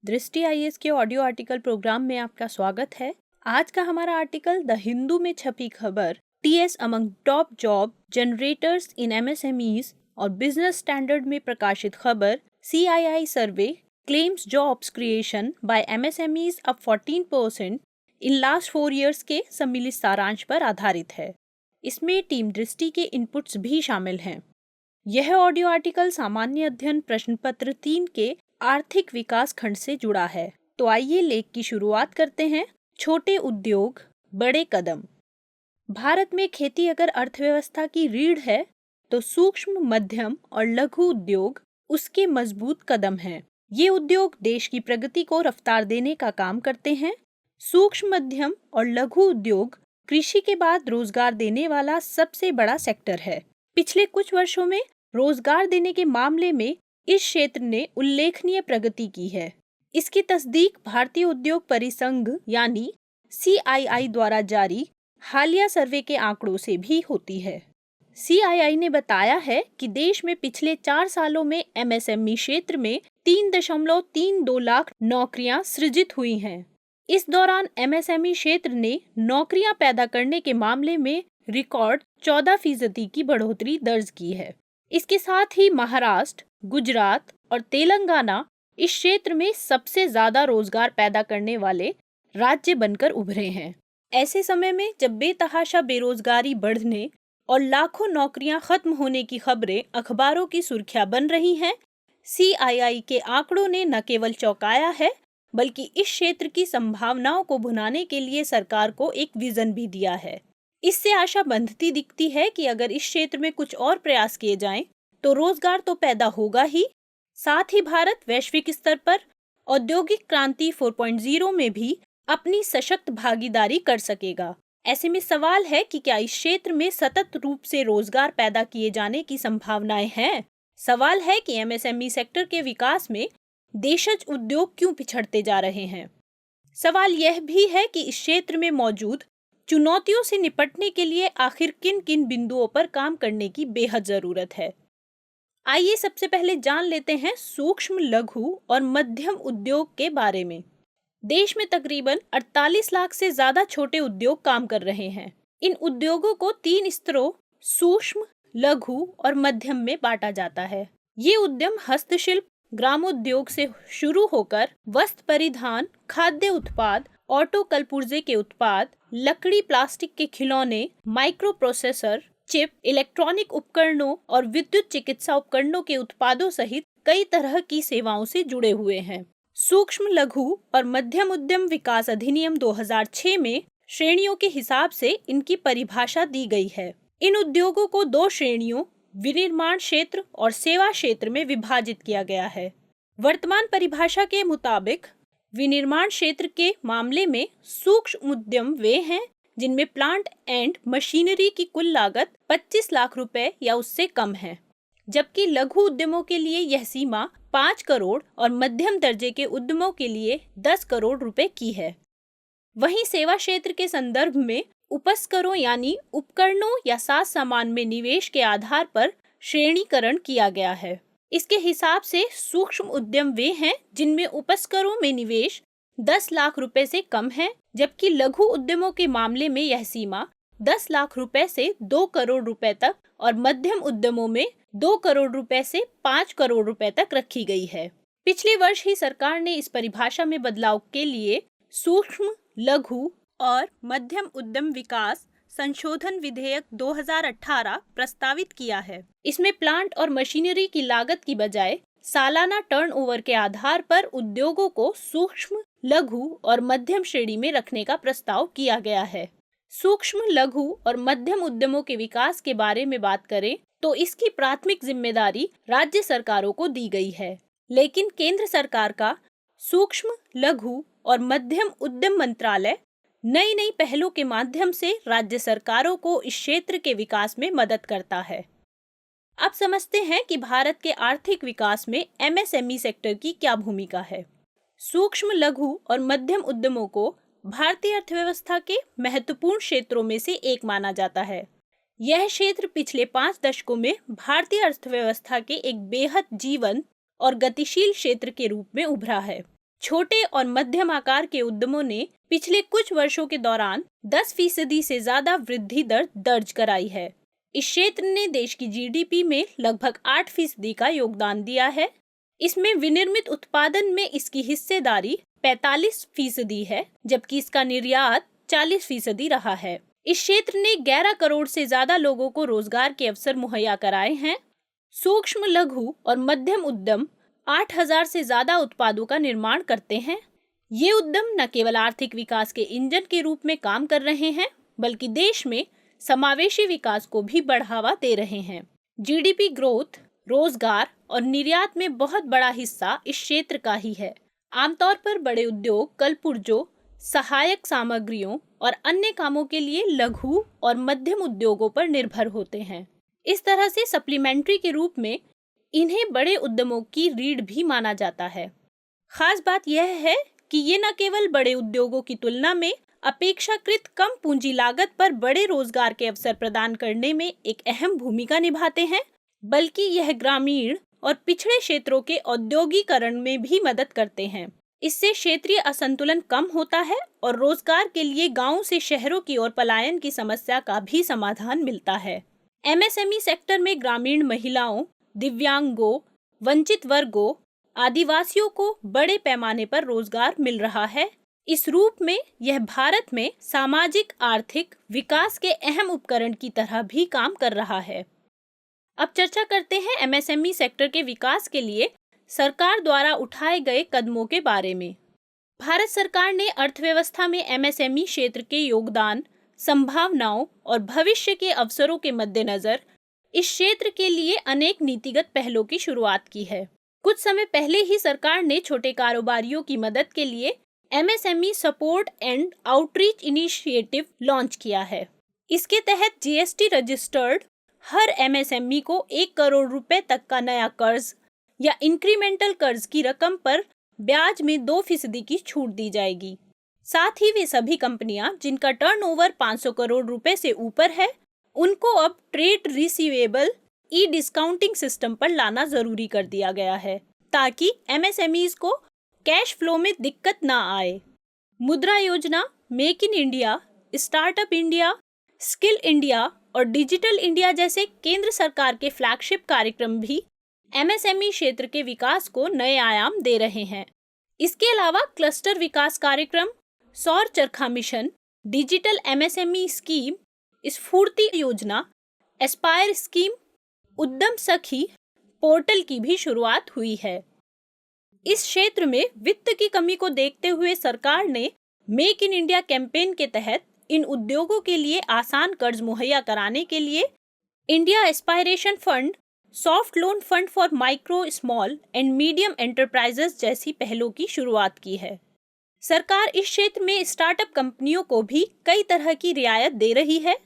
दृष्टि आईएएस के audio article programme में आपका स्वागत है। आज का हमारा आर्टिकल द हिंदू में छपी खबर TS among top job generators in MSMEs और बिजनेस स्टैंडर्ड में प्रकाशित खबर CII survey claims jobs creation by MSMEs up 14% in last 4 years के सम्मिलित सारांश पर आधारित है। इसमें टीम दृष्टि के इनपुट्स भी शामिल हैं। यह ऑडियो आर्टिकल सामान्य अध्ययन प्रश्न पत्र 3 के आर्थिक विकास खंड से जुड़ा है। तो आइए लेख की शुरुआत करते हैं। छोटे उद्योग बड़े कदम। भारत में खेती अगर अर्थव्यवस्था की रीढ़ है तो सूक्ष्म, मध्यम और लघु उद्योग उसके मजबूत कदम हैं। ये उद्योग देश की प्रगति को रफ्तार देने का काम करते हैं। सूक्ष्म, मध्यम और लघु उद्योग कृषि के बाद रोजगार देने वाला सबसे बड़ा सेक्टर है। पिछले कुछ वर्षों में रोजगार देने के मामले में इस क्षेत्र ने उल्लेखनीय प्रगति की है। इसकी तस्दीक भारतीय उद्योग परिसंघ यानी CII द्वारा जारी हालिया सर्वे के आंकड़ों से भी होती है। CII ने बताया है कि देश में पिछले 4 सालों में MSME क्षेत्र में 3.32 लाख नौकरियां सृजित हुई हैं। इस दौरान MSME क्षेत्र ने नौकरियां पैदा करने के मामले में रिकॉर्ड 14% की बढ़ोतरी दर्ज की है। इसके साथ ही महाराष्ट्र, गुजरात और तेलंगाना इस क्षेत्र में सबसे ज्यादा रोजगार पैदा करने वाले राज्य बनकर उभरे हैं। ऐसे समय में जब बेतहाशा बेरोजगारी बढ़ने और लाखों नौकरियां खत्म होने की खबरें अखबारों की सुर्खियां बन रही हैं, CII के आंकड़ों ने न केवल चौंकाया है बल्कि इस क्षेत्र की संभावनाओं को भुनाने के लिए सरकार को एक विजन भी दिया है। इससे आशा बंधती दिखती है कि अगर इस क्षेत्र में कुछ और प्रयास किए जाएं, तो रोजगार तो पैदा होगा ही, साथ ही भारत वैश्विक स्तर पर औद्योगिक क्रांति 4.0 में भी अपनी सशक्त भागीदारी कर सकेगा। ऐसे में सवाल है कि क्या इस क्षेत्र में सतत रूप से रोजगार पैदा किए जाने की संभावनाएं हैं? सवाल है कि MSME सेक्टर के विकास में देशज उद्योग क्यों पिछड़ते जा रहे हैं? सवाल यह भी है कि इस क्षेत्र में मौजूद चुनौतियों से निपटने के लिए आखिर किन किन बिंदुओं पर काम करने की बेहद जरूरत है। आइए सबसे पहले जान लेते हैं सूक्ष्म, लघु और मध्यम उद्योग के बारे में। देश में तकरीबन 48 लाख से ज्यादा छोटे उद्योग काम कर रहे हैं। इन उद्योगों को 3 स्तरों सूक्ष्म, लघु और मध्यम में बांटा जाता है। ये उद्यम हस्तशिल्प, ग्रामोद्योग से शुरू होकर वस्त्र परिधान, खाद्य उत्पाद, ऑटो कलपुर्जे के उत्पाद, लकड़ी प्लास्टिक के खिलौने, माइक्रो प्रोसेसर, चिप, इलेक्ट्रॉनिक उपकरणों और विद्युत चिकित्सा उपकरणों के उत्पादों सहित कई तरह की सेवाओं से जुड़े हुए हैं। सूक्ष्म, लघु और मध्यम उद्यम विकास अधिनियम 2006 में श्रेणियों के हिसाब से इनकी परिभाषा दी गई है। इन उद्योगों को 2 श्रेणियों विनिर्माण क्षेत्र और सेवा क्षेत्र में विभाजित किया गया है। वर्तमान परिभाषा के मुताबिक विनिर्माण क्षेत्र के मामले में सूक्ष्म उद्यम वे हैं जिनमें प्लांट एंड मशीनरी की कुल लागत 25 लाख रुपए या उससे कम है, जबकि लघु उद्यमों के लिए यह सीमा 5 करोड़ और मध्यम दर्जे के उद्यमों के लिए 10 करोड़ रुपए की है। वहीं सेवा क्षेत्र के संदर्भ में उपस्करों यानी उपकरणों या साज सामान में निवेश के आधार पर श्रेणीकरण किया गया है। इसके हिसाब से सूक्ष्म उद्यम वे हैं जिनमें उपस्करों में निवेश 10 लाख रुपए से कम है, जबकि लघु उद्यमों के मामले में यह सीमा 10 लाख रुपए से 2 करोड़ रुपए तक और मध्यम उद्यमों में 2 करोड़ रुपए से 5 करोड़ रुपए तक रखी गई है। पिछले वर्ष ही सरकार ने इस परिभाषा में बदलाव के लिए सूक्ष्म, लघु और मध्यम उद्यम विकास संशोधन विधेयक 2018 प्रस्तावित किया है। इसमें प्लांट और मशीनरी की लागत की बजाय सालाना टर्नओवर के आधार पर उद्योगों को सूक्ष्म, लघु और मध्यम श्रेणी में रखने का प्रस्ताव किया गया है। सूक्ष्म, लघु और मध्यम उद्यमों के विकास के बारे में बात करें तो इसकी प्राथमिक जिम्मेदारी राज्य सरकारों को दी गई है, लेकिन केंद्र सरकार का सूक्ष्म, लघु और मध्यम उद्यम मंत्रालय नई नई पहलों के माध्यम से राज्य सरकारों को इस क्षेत्र के विकास में मदद करता है। अब समझते हैं कि भारत के आर्थिक विकास में MSME सेक्टर की क्या भूमिका है। सूक्ष्म, लघु और मध्यम उद्यमों को भारतीय अर्थव्यवस्था के महत्वपूर्ण क्षेत्रों में से एक माना जाता है। यह क्षेत्र पिछले 5 दशकों में भारतीय अर्थव्यवस्था के एक बेहद जीवंत और गतिशील क्षेत्र के रूप में उभरा है। छोटे और मध्यम आकार के उद्यमों ने पिछले कुछ वर्षों के दौरान 10% से ज्यादा वृद्धि दर दर्ज कराई है। इस क्षेत्र ने देश की जीडीपी में लगभग 8% का योगदान दिया है। इसमें विनिर्मित उत्पादन में इसकी हिस्सेदारी 45% है, जबकि इसका निर्यात 40% रहा है। इस क्षेत्र ने 11 करोड़ से ज्यादा लोगों को रोजगार के अवसर मुहैया कराए हैं। सूक्ष्म, लघु और मध्यम उद्यम 8,000 से ज्यादा उत्पादों का निर्माण करते हैं। ये उद्यम न केवल आर्थिक विकास के इंजन के रूप में काम कर रहे हैं, बल्कि देश में समावेशी विकास को भी बढ़ावा दे रहे हैं। जीडीपी ग्रोथ, रोजगार और निर्यात में बहुत बड़ा हिस्सा इस क्षेत्र का ही है। आमतौर पर बड़े उद्योग कलपुर्जों, सहायक सामग्रियों और अन्य कामों के लिए लघु और मध्यम उद्योगों पर निर्भर होते हैं। इस तरह से सप्लीमेंट्री के रूप में इन्हें बड़े उद्यमों की रीढ़ भी माना जाता है। खास बात यह है कि ये न केवल बड़े उद्योगों की तुलना में अपेक्षाकृत कम पूंजी लागत पर बड़े रोजगार के अवसर प्रदान करने में एक अहम भूमिका निभाते हैं, बल्कि यह ग्रामीण और पिछड़े क्षेत्रों के औद्योगिकरण में भी मदद करते हैं। इससे क्षेत्रीय असंतुलन कम होता है और रोजगार के लिए गांवों से शहरों की ओर पलायन की समस्या का भी समाधान मिलता है। एमएसएमई सेक्टर में ग्रामीण महिलाओं, दिव्यांगों, वंचित वर्गों, आदिवासियों को बड़े पैमाने पर रोजगार मिल रहा है। इस रूप में यह भारत में सामाजिक आर्थिक विकास के अहम उपकरण की तरह भी काम कर रहा है। अब चर्चा करते हैं एमएसएमई सेक्टर के विकास के लिए सरकार द्वारा उठाए गए कदमों के बारे में। भारत सरकार ने अर्थव्यवस्था में एमएसएमई क्षेत्र के योगदान, संभावनाओं और भविष्य के अवसरों के मद्देनजर इस क्षेत्र के लिए अनेक नीतिगत पहलों की शुरुआत की है। कुछ समय पहले ही सरकार ने छोटे कारोबारियों की मदद के लिए MSME support and outreach initiative launch किया है। इसके तहत जीएसटी रजिस्टर्ड हर एमएसएमई को 1 करोड़ रुपए तक का नया कर्ज या इंक्रीमेंटल कर्ज की रकम पर ब्याज में 2% की छूट दी जाएगी। साथ ही वे सभी कंपनियां जिनका टर्नओवर 500 करोड़ रुपए से ऊपर है, उनको अब ट्रेड रिसीवेबल ई डिस्काउंटिंग सिस्टम पर लाना जरूरी कर दिया गया है, ताकि एमएसएमईज को कैश फ्लो में दिक्कत ना आए। मुद्रा योजना, make in India, startup India, skill India और डिजिटल इंडिया जैसे केंद्र सरकार के फ्लैगशिप कार्यक्रम भी एमएसएमई क्षेत्र के विकास को नए आयाम दे रहे हैं। इसके अलावा क्लस्टर विकास कार्यक्रम, सौर चरखा मिशन, डिजिटल एमएसएमई स्कीम, स्फूर्ति योजना, एस्पायर स्कीम, उद्यम सखी पोर्टल की भी शुरुआत हुई है। इस क्षेत्र में वित्त की कमी को देखते हुए सरकार ने मेक इन इंडिया कैंपेन के तहत इन उद्योगों के लिए आसान कर्ज मुहैया कराने के लिए India aspiration fund, soft loan fund for micro, small and medium enterprises जैसी पहलों की शुरुआत की है। सरकार इस क्षेत्र में स्टार्टअप कंपनियों को भी कई तरह की रियायत दे रही है।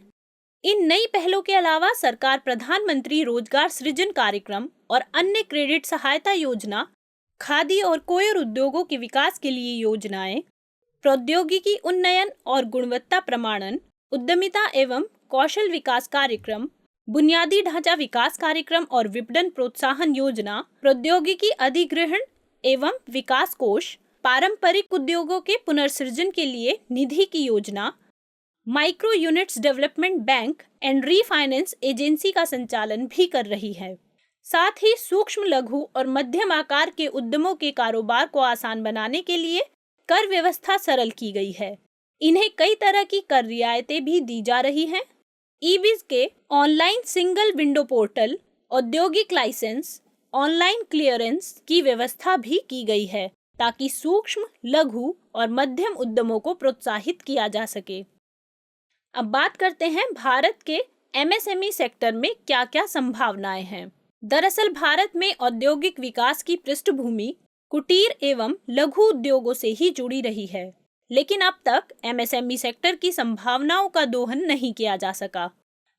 इन नई पहलों के अलावा सरकार प्रधानमंत्री रोजगार सृजन कार्यक्रम और अन्य क्रेडिट सहायता योजना, खादी और कोयर उद्योगों के विकास के लिए योजनाएं, प्रौद्योगिकी उन्नयन और गुणवत्ता प्रमाणन, उद्यमिता एवं कौशल विकास कार्यक्रम, बुनियादी ढांचा विकास कार्यक्रम और विपणन प्रोत्साहन योजना, प्रौद्योगिकी अधिग्रहण एवं विकास कोष, पारंपरिक उद्योगों के पुनर्सृजन के लिए निधि की योजना, micro units development bank and refinance agency का संचालन भी कर रही है। साथ ही सूक्ष्म, लघु और मध्यम आकार के उद्यमों के कारोबार को आसान बनाने के लिए कर व्यवस्था सरल की गई है। इन्हें कई तरह की कर रियायतें भी दी जा रही हैं। ईबीज के ऑनलाइन सिंगल विंडो पोर्टल, औद्योगिक लाइसेंस, ऑनलाइन क्लियरेंस की व्यवस्था भी की गई है, ताकि सूक्ष्म, लघु और मध्यम उद्यमों को प्रोत्साहित किया जा सके। अब बात करते हैं भारत के एमएसएमई सेक्टर में क्या क्या संभावनाएं हैं। दरअसल भारत में औद्योगिक विकास की पृष्ठभूमि कुटीर एवं लघु उद्योगों से ही जुड़ी रही है, लेकिन अब तक एमएसएमई सेक्टर की संभावनाओं का दोहन नहीं किया जा सका।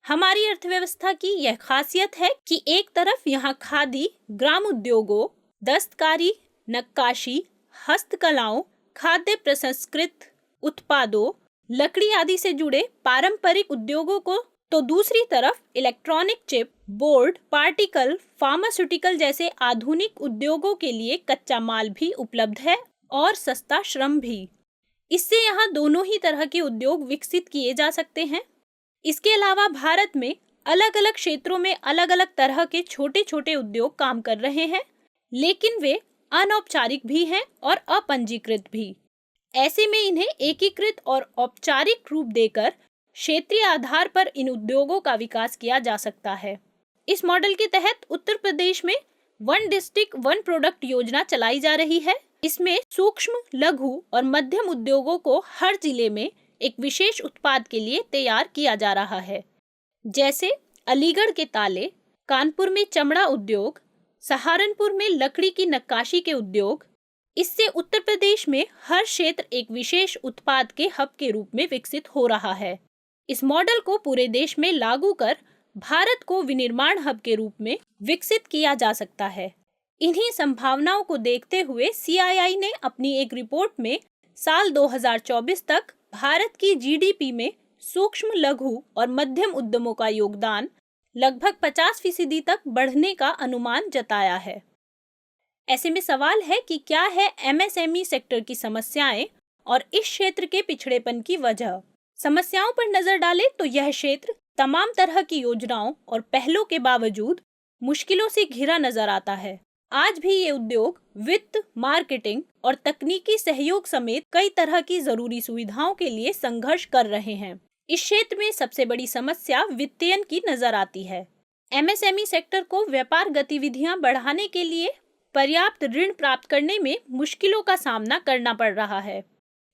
हमारी अर्थव्यवस्था की यह खासियत है कि एक तरफ यहाँ खादी, ग्राम उद्योगों, दस्तकारी, नक्काशी, हस्तकलाओं, खाद्य प्रसंस्कृत उत्पादों, लकड़ी आदि से जुड़े पारंपरिक उद्योगों को, तो दूसरी तरफ electronic chip, board, particle, pharmaceutical जैसे आधुनिक उद्योगों के लिए कच्चा माल भी उपलब्ध है और सस्ता श्रम भी। इससे यहाँ दोनों ही तरह के उद्योग विकसित किए जा सकते हैं। इसके अलावा भारत में अलग अलग क्षेत्रों में अलग अलग तरह के छोटे छोटे उद्योग काम कर रहे हैं, लेकिन वे अनौपचारिक भी हैं और अपंजीकृत भी। ऐसे में इन्हें एकीकृत और औपचारिक रूप देकर क्षेत्रीय आधार पर इन उद्योगों का विकास किया जा सकता है। इस मॉडल के तहत उत्तर प्रदेश में वन डिस्ट्रिक्ट वन प्रोडक्ट योजना चलाई जा रही है। इसमें सूक्ष्म, लघु और मध्यम उद्योगों को हर जिले में एक विशेष उत्पाद के लिए तैयार किया जा रहा है, जैसे अलीगढ़ के ताले, कानपुर में चमड़ा उद्योग, सहारनपुर में लकड़ी की नक्काशी के उद्योग। इससे उत्तर प्रदेश में हर क्षेत्र एक विशेष उत्पाद के हब के रूप में विकसित हो रहा है। इस मॉडल को पूरे देश में लागू कर भारत को विनिर्माण हब के रूप में विकसित किया जा सकता है। इन्हीं संभावनाओं को देखते हुए CII ने अपनी एक रिपोर्ट में साल 2024 तक भारत की GDP में सूक्ष्म, लघु और मध्यम उद्यमों का योगदान लगभग 50% तक बढ़ने का अनुमान जताया है। ऐसे में सवाल है कि क्या है MSME सेक्टर की समस्याएं और इस क्षेत्र के पिछड़ेपन की वजह। समस्याओं पर नजर डालें तो यह क्षेत्र तमाम तरह की योजनाओं और पहलों के बावजूद मुश्किलों से घिरा नजर आता है। आज भी ये उद्योग वित्त, मार्केटिंग और तकनीकी सहयोग समेत कई तरह की जरूरी सुविधाओं के लिए संघर्ष कर रहे हैं। इस क्षेत्र में सबसे बड़ी समस्या वित्तीयन की नजर आती है। MSME सेक्टर को व्यापार गतिविधियां बढ़ाने के लिए पर्याप्त ऋण प्राप्त करने में मुश्किलों का सामना करना पड़ रहा है।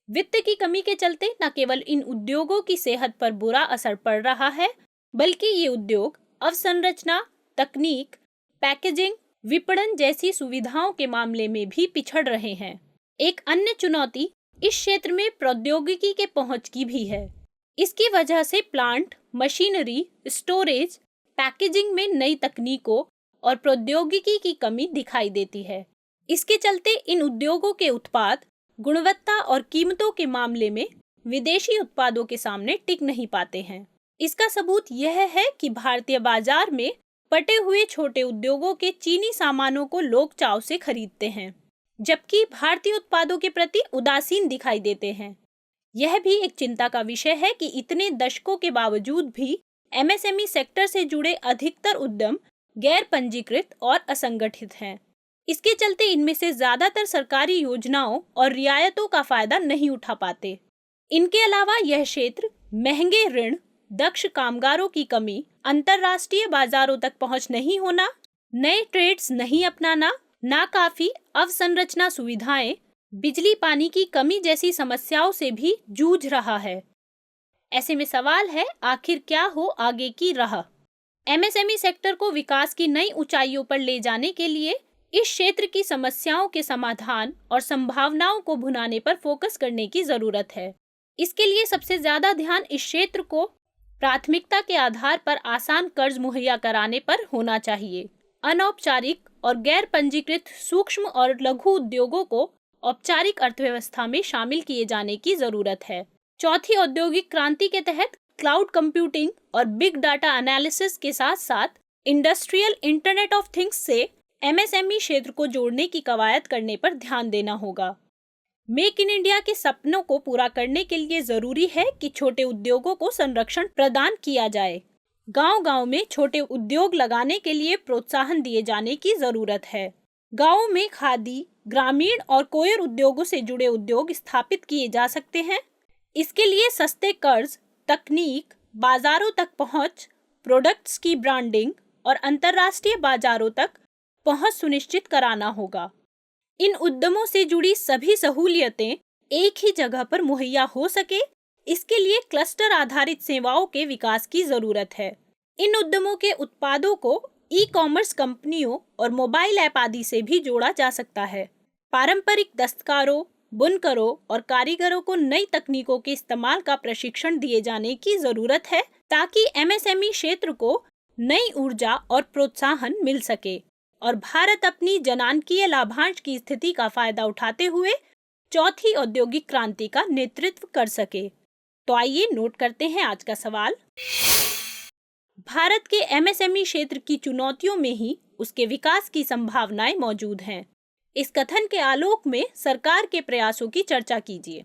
वित्त की कमी के चलते न केवल इन उद्योगों की सेहत पर बुरा असर पड़ रहा है, बल्कि ये उद्योग अवसंरचना, तकनीक, पैकेजिंग, विपणन जैसी सुविधाओं के मामले में भी पिछड़ रहे हैं। एक अन्य चुनौती इस क्षेत्र में प्रौद्योगिकी के पहुंच की भी है। इसकी वजह से प्लांट, मशीनरी, स्टोरेज, पैकेजिंग में नई तकनीकों और प्रौद्योगिकी की कमी दिखाई देती है। इसके चलते इन उद्योगों के उत्पाद गुणवत्ता और कीमतों के मामले में विदेशी उत्पादों के सामने टिक नहीं पाते हैं। इसका सबूत यह है कि भारतीय बाजार में पटे हुए छोटे उद्योगों के चीनी सामानों को लोग चाव से खरीदते हैं, जबकि भारतीय उत्पादों के प्रति उदासीन दिखाई देते हैं। यह भी एक चिंता का विषय है कि इतने दशकों के बावजूद भी MSME सेक्टर से जुड़े अधिकतर उद्यम गैर पंजीकृत और असंगठित हैं। इसके चलते इनमें से ज्यादातर सरकारी योजनाओं और रियायतों का फायदा नहीं उठा पाते। इनके अलावा यह क्षेत्र महंगे ऋण, दक्ष कामगारों की कमी, अंतरराष्ट्रीय बाजारों तक पहुंच नहीं होना, नए ट्रेड्स नहीं अपनाना, नाकाफी अवसंरचना सुविधाएं, बिजली पानी की कमी जैसी समस्याओं से भी जूझ रहा है। ऐसे में सवाल है, आखिर क्या हो आगे की राह। MSME सेक्टर को विकास की नई ऊंचाइयों पर ले जाने के लिए इस क्षेत्र की समस्याओं के समाधान और संभावनाओं को भुनाने पर फोकस करने की जरूरत है। इसके लिए सबसे ज्यादा ध्यान इस क्षेत्र को प्राथमिकता के आधार पर आसान कर्ज मुहैया कराने पर होना चाहिए। अनौपचारिक और गैर पंजीकृत सूक्ष्म और लघु उद्योगों को औपचारिक अर्थव्यवस्था में शामिल किए जाने की जरूरत है। चौथी औद्योगिक क्रांति के तहत क्लाउड कंप्यूटिंग और बिग डाटा एनालिसिस के साथ साथ इंडस्ट्रियल इंटरनेट ऑफ थिंग्स से MSME क्षेत्र को जोड़ने की कवायद करने पर ध्यान देना होगा। मेक इन इंडिया के सपनों को पूरा करने के लिए जरूरी है कि छोटे उद्योगों को संरक्षण प्रदान किया जाए। गांव-गांव में छोटे उद्योग लगाने के लिए प्रोत्साहन दिए जाने की जरूरत है। गांवों में खादी, ग्रामीण और कोयर उद्योगों से जुड़े उद्योग स्थापित किए जा सकते हैं। इसके लिए सस्ते कर्ज, तकनीक, बाजारों तक पहुंच, प्रोडक्ट्स की ब्रांडिंग और अंतर्राष्ट्रीय बाजारों तक पहुंच सुनिश्चित कराना होगा। इन उद्यमों से जुड़ी सभी सहूलियतें एक ही जगह पर मुहैया हो सके, इसके लिए क्लस्टर आधारित सेवाओं के विकास की जरूरत है। इन उद्यमों के उत्पादों को ई-कॉमर्स कंपनियों और मोबाइल ऐप आदि से भी जोड़ा जा सकता है। पारंपरिक दस्तकारों, बुनकरों और कारीगरों को नई तकनीकों के इस्तेमाल का प्रशिक्षण दिए जाने की जरूरत है, ताकि MSME क्षेत्र को नई ऊर्जा और प्रोत्साहन मिल सके और भारत अपनी जनांकीय लाभांश की स्थिति का फायदा उठाते हुए चौथी औद्योगिक क्रांति का नेतृत्व कर सके। तो आइए नोट करते हैं आज का सवाल। भारत के MSME क्षेत्र की चुनौतियों में ही उसके विकास की संभावनाएं मौजूद हैं। इस कथन के आलोक में सरकार के प्रयासों की चर्चा कीजिए।